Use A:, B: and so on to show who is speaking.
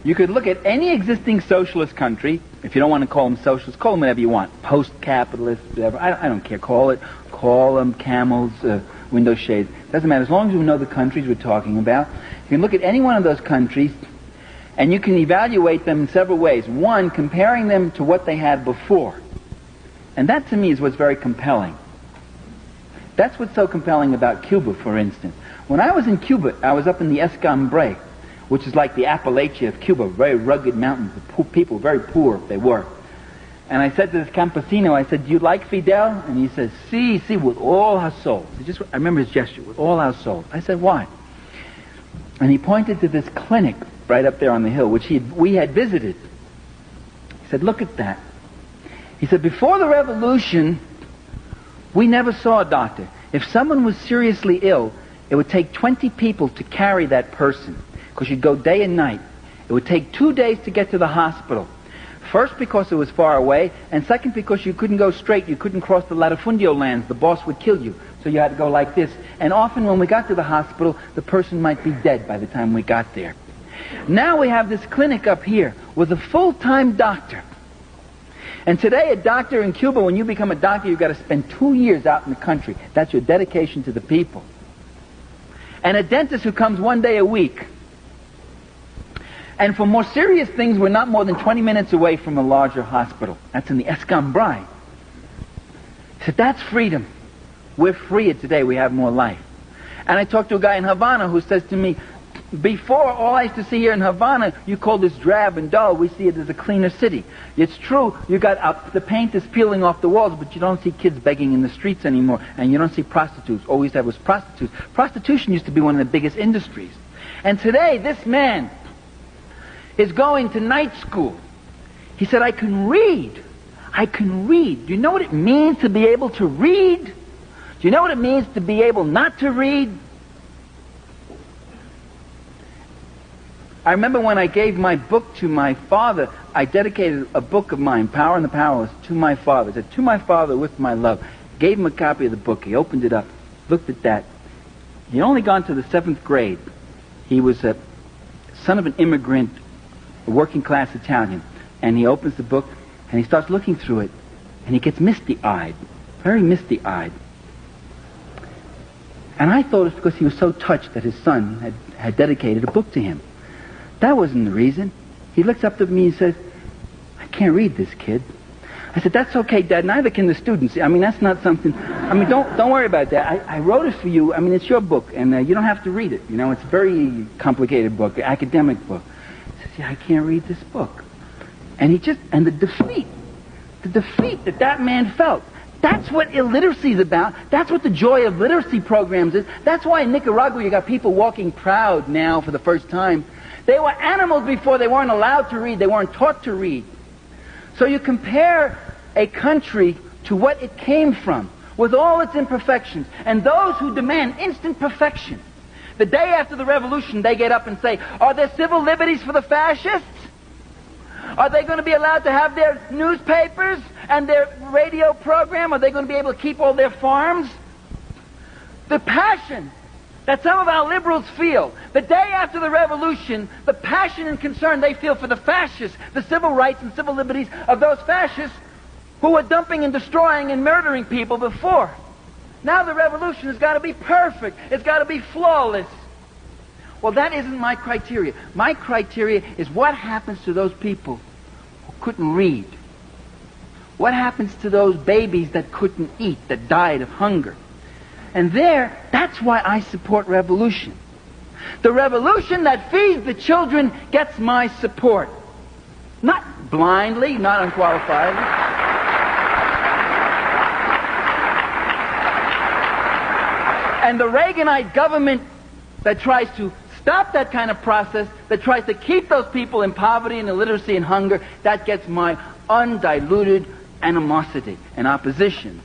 A: You could look at any existing socialist country. If you don't want to call them socialist, call them whatever you want. Post-capitalist, whatever. I don't care. Call them camels, window shades. Doesn't matter. As long as you know the countries we're talking about. You can look at any one of those countries, and you can evaluate them in several ways. One, comparing them to what they had before. And that, to me, is what's very compelling. That's what's so compelling about Cuba, for instance. When I was in Cuba, I was up in the Escambray, which is like the Appalachia of Cuba, very rugged mountains, the people, very poor they were. And I said to this campesino, I said, "Do you like Fidel?" And he says, "Sí, sí, with all our souls." I remember his gesture, "with all our souls." I said, "Why?" And he pointed to this clinic right up there on the hill, which we had visited. He said, "Look at that." He said, "Before the revolution, we never saw a doctor. If someone was seriously ill, it would take 20 people to carry that person, because you'd go day and night. It would take 2 days to get to the hospital. First, because it was far away, and second, because you couldn't go straight. You couldn't cross the latifundio lands. The boss would kill you. So you had to go like this. And often when we got to the hospital, the person might be dead by the time we got there. Now we have this clinic up here with a full-time doctor. And today, a doctor in Cuba, when you become a doctor, you've got to spend 2 years out in the country. That's your dedication to the people. And a dentist who comes 1 day a week. And for more serious things, we're not more than 20 minutes away from a larger hospital. That's in the Escambray. He said, "That's freedom. We're freer today. We have more life." And I talked to a guy in Havana who says to me, "Before, all I used to see here in Havana, you call this drab and dull. We see it as a cleaner city. It's true, you got the paint is peeling off the walls, but you don't see kids begging in the streets anymore, and you don't see prostitutes. All we used to have was prostitutes. Prostitution used to be one of the biggest industries. And today, this man is going to night school." He said, I can read. Do you know what it means to be able to read? Do you know what it means to be able not to read? I remember when I gave my book to my father, I dedicated a book of mine, Power and the Powerless, to my father. I said, "To my father with my love." Gave him a copy of the book. He opened it up, looked at that. He'd only gone to the 7th grade. He was a son of an immigrant, a working-class Italian. And he opens the book, and he starts looking through it, and he gets misty-eyed, very misty-eyed. And I thought it was because he was so touched that his son had dedicated a book to him. That wasn't the reason. He looks up to me and says, "I can't read this, kid." I said, "That's okay, Dad. Neither can the students. I mean, that's not something... I mean, don't worry about that. I wrote it for you. I mean, it's your book, and you don't have to read it. You know, it's a very complicated book, academic book." He says, "Yeah, I can't read this book." And the defeat that man felt. That's what illiteracy is about. That's what the joy of literacy programs is. That's why in Nicaragua you got people walking proud now for the first time. They were animals before. They weren't allowed to read. They weren't taught to read. So you compare a country to what it came from, with all its imperfections, and those who demand instant perfection. The day after the revolution, they get up and say, "Are there civil liberties for the fascists? Are they going to be allowed to have their newspapers and their radio program? Are they going to be able to keep all their farms?" The passion that some of our liberals feel the day after the revolution, the passion and concern they feel for the fascists, the civil rights and civil liberties of those fascists who were dumping and destroying and murdering people before. Now the revolution has got to be perfect. It's got to be flawless. Well, that isn't my criteria. My criteria is what happens to those people who couldn't read. What happens to those babies that couldn't eat, that died of hunger? And that's why I support revolution. The revolution that feeds the children gets my support. Not blindly, not unqualifiedly. And the Reaganite government that tries to stop that kind of process, that tries to keep those people in poverty and illiteracy and hunger, that gets my undiluted animosity and opposition.